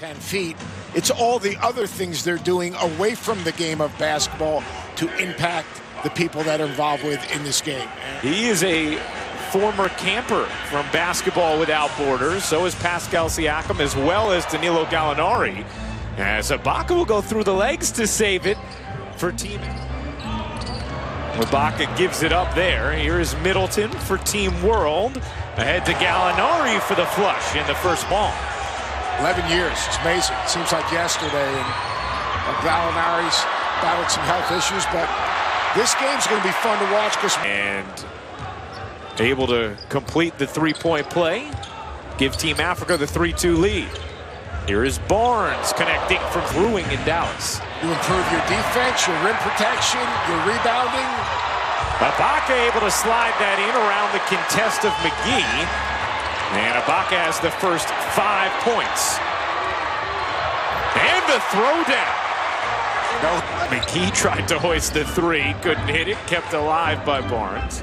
10 feet. It's all the other things they're doing away from the game of basketball to impact the people that are involved with in this game. He is a former camper from Basketball Without Borders. So is Pascal Siakam, as well as Danilo Gallinari. As Ibaka will go through the legs to save it for Team. Ibaka gives it up there. Here is Middleton for Team World. Ahead to Gallinari for the flush in the first ball. 11 years. It's amazing. It seems like yesterday. And Gallinari's battled some health issues, but this game's going to be fun to watch. And able to complete the three-point play. Give Team Africa the 3-2 lead. Here is Barnes connecting from Brewing in Dallas. You improve your defense, your rim protection, your rebounding. Ibaka able to slide that in around the contest of McGee. And Ibaka has the first 5 points. And the throwdown. No, McGee tried to hoist the three, couldn't hit it, kept alive by Barnes.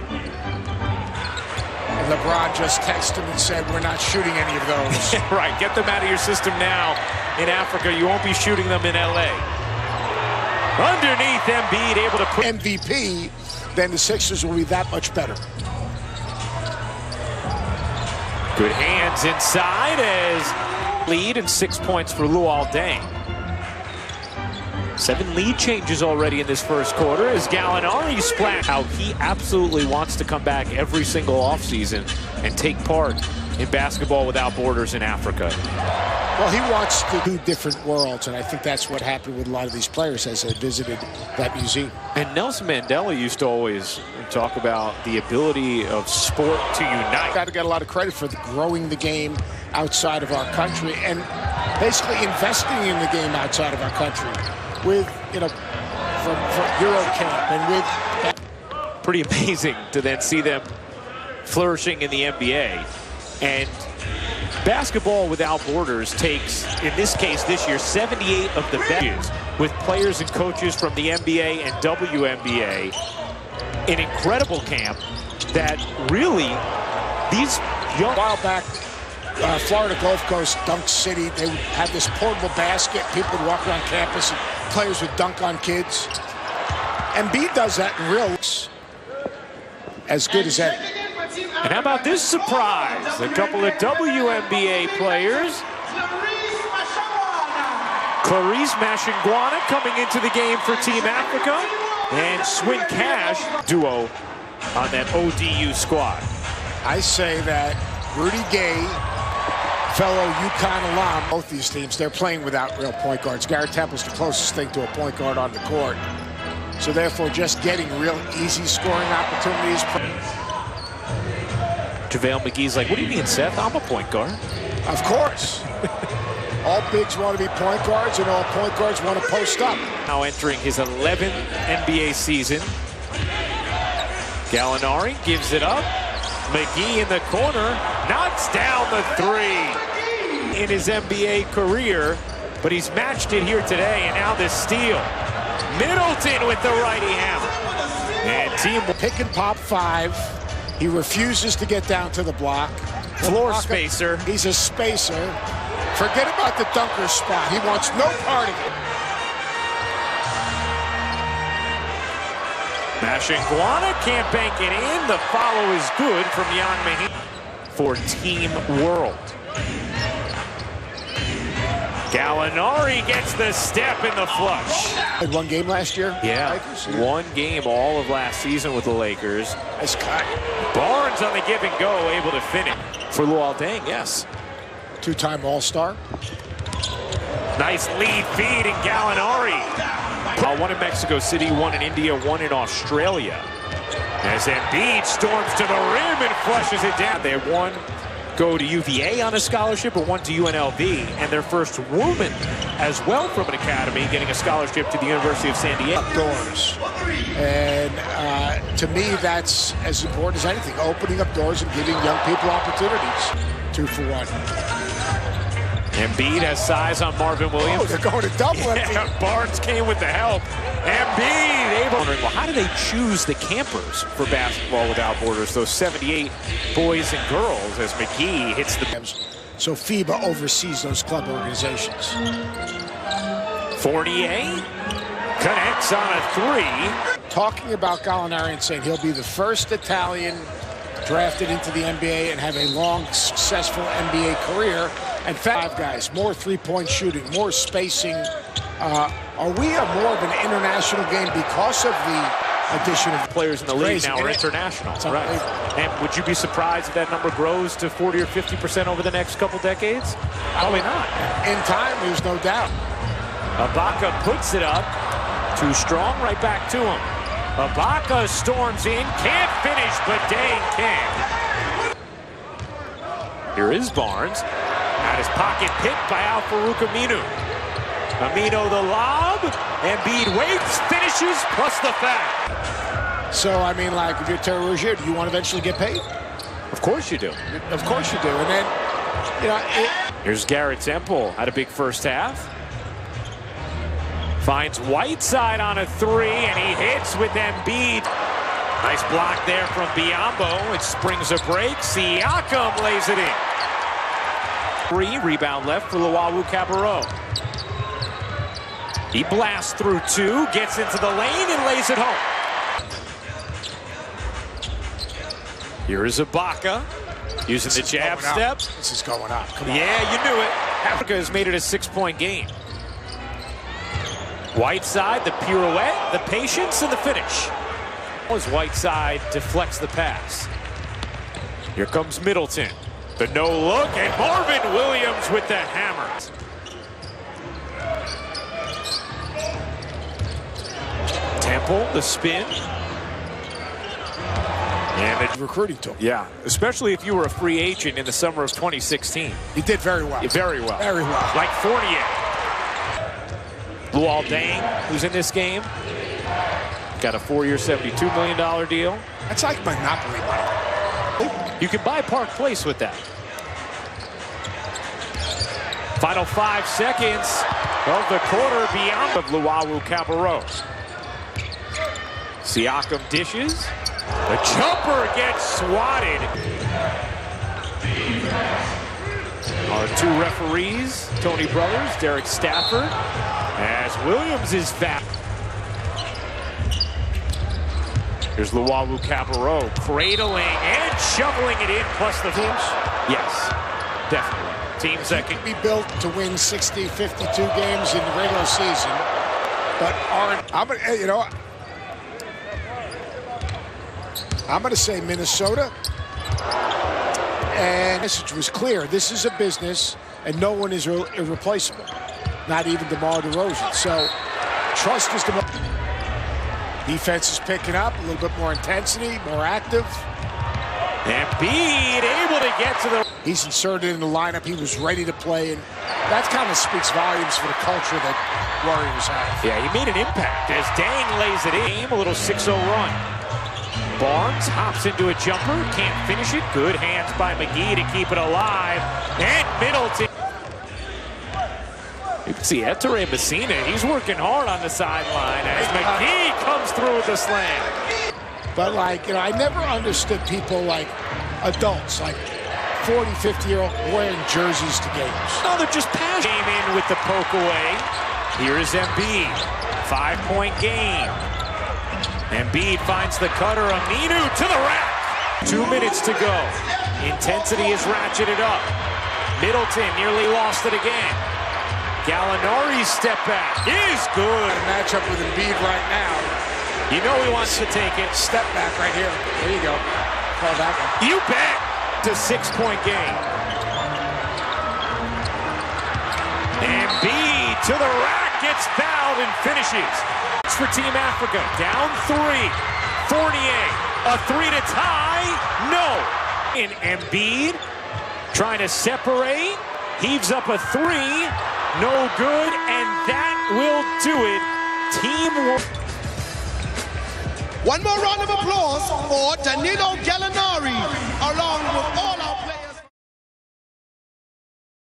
And LeBron just texted him and said, we're not shooting any of those. Right, get them out of your system now. In Africa, you won't be shooting them in LA. Underneath, Embiid able to put MVP, then the Sixers will be that much better. Good hands inside as lead and 6 points for Luol Deng. 7 lead changes already in this first quarter as Gallinari splash. How he absolutely wants to come back every single offseason and take part in Basketball Without Borders in Africa. Well, he wants to do different worlds, and I think that's what happened with a lot of these players as they visited that museum. And Nelson Mandela used to always talk about the ability of sport to unite. Got to get a lot of credit for growing the game outside of our country and basically investing in the game outside of our country with, you know, from Euro camp and with... Pretty amazing to then see them flourishing in the NBA. And Basketball Without Borders takes, in this case this year, 78 of the best with players and coaches from the NBA and WNBA. An incredible camp that really, these young... A while back, Florida Gulf Coast, Dunk City, they would have this portable basket. People would walk around campus and players would dunk on kids. Embiid does that in real as good as any. And how about this surprise? A couple of WNBA players. Clarice Mashingwana coming into the game for Team Africa. And Swin Cash duo on that ODU squad. I say that Rudy Gay, fellow UConn alum, both these teams, they're playing without real point guards. Garrett Temple's the closest thing to a point guard on the court. So therefore, just getting real easy scoring opportunities. JaVale McGee's like, what do you mean, Seth? I'm a point guard. Of course. All bigs want to be point guards, and all point guards want to post up. Now entering his 11th NBA season. Gallinari gives it up. McGee in the corner, knocks down the three in his NBA career, but he's matched it here today, and now this steal. Middleton with the righty hammer. And team pick and pop 5. He refuses to get down to the block. Floor spacer. He's a spacer. Forget about the dunker spot. He wants no part of it. Mashingwana can't bank it in. The follow is good from Jan Mahin for Team World. Gallinari gets the step in the flush. Had one game last year? Yeah, one game all of last season with the Lakers. Nice cut. Barnes on the give and go, able to finish. For Luol Deng, yes. 2-time All-Star. Nice lead feed in Gallinari. One in Mexico City, one in India, one in Australia. As Embiid storms to the rim and flushes it down. They had one go to UVA on a scholarship and one to UNLV, and their first woman as well from an academy getting a scholarship to the University of San Diego. Doors. And to me, that's as important as anything, opening up doors and giving young people opportunities. 2 for 1. Embiid has size on Marvin Williams. Oh, they're going to double it. Yeah, Barnes came with the help. Embiid able. Wondering, well, how do they choose the campers for Basketball Without Borders? Those 78 boys and girls as McGee hits the... So FIBA oversees those club organizations. Fournier connects on a three. Talking about Gallinari and saying he'll be the first Italian drafted into the NBA and have a long, successful NBA career. And 5 guys, more three-point shooting, more spacing. Are we more of an international game because of the addition of players in the league now are international? Right. And would you be surprised if that number grows to 40 or 50% over the next couple decades? Probably not. In time, there's no doubt. Ibaka puts it up. Too strong, right back to him. Ibaka storms in, can't finish, but Dang can. Here is Barnes. Out his pocket, picked by Al-Farouq Aminu. Amino the lob. Embiid waits, finishes, plus the foul. So, I mean, like, if you're Terry Rozier, do you want to eventually get paid? Of course you do. Of course you do. And then, you know, here's Garrett Temple. Had a big first half. Finds Whiteside on a three, and he hits with Embiid. Nice block there from Biyombo. It springs a break. Siakam lays it in. 3, rebound left for Luwawu-Cabarrot. He blasts through 2, gets into the lane, and lays it home. Here is Ibaka, using the jab step. This is going up. Come on. Yeah, you knew it. Africa has made it a 6-point game. Whiteside, the pirouette, the patience, and the finish. As Whiteside deflects the pass. Here comes Middleton. The no-look, and Marvin Williams with the hammer. Temple, the spin. And the recruiting tool. Yeah, especially if you were a free agent in the summer of 2016. He did very well. Very well. Very well. Like Fournier. Luol Deng, who's in this game, got a 4-year, $72 million deal. That's like Monopoly money. You can buy Park Place with that. Final 5 seconds of the quarter beyond of Luwawu-Cabarrot. Siakam dishes. The jumper gets swatted. Our 2 referees, Tony Brothers, Derek Stafford, as Williams is back. Here's Luwawu-Cabarrot cradling and shoveling it in, plus the teams. Yes, definitely. Teams that can be built to win 60, 52 games in the regular season, but aren't. I'm going to say Minnesota. And the message was clear. This is a business, and no one is irreplaceable. Not even DeMar DeRozan. So, trust is the defense is picking up a little bit more intensity, more active. Embiid able to get to the. He's inserted in the lineup. He was ready to play, and that kind of speaks volumes for the culture that Warriors have. Yeah, he made an impact as Dang lays it in. A little 6-0 run. Barnes hops into a jumper, can't finish it. Good hands by McGee to keep it alive. And Middleton. You can see Ettore Messina. He's working hard on the sideline as McGee comes through with the slam. But, like, you know, I never understood people like adults, like 40, 50-year-old wearing jerseys to games. No, they're just passionate. Came in with the poke away. Here is Embiid. 5-point game. Embiid finds the cutter. Aminu to the rack. 2 minutes to go. Intensity is ratcheted up. Middleton nearly lost it again. Gallinari's step back is good. Matchup with Embiid right now. You know he wants to take it. Step back right here. There you go. Call that one. You bet. It's a 6-point game. Embiid to the rack, gets fouled and finishes. It's for Team Africa. Down 3. Fournier, a 3 to tie. No. And Embiid trying to separate. Heaves up a 3. No good. And that will do it. Teamwork. One more round of applause for Danilo Gallinari, along with all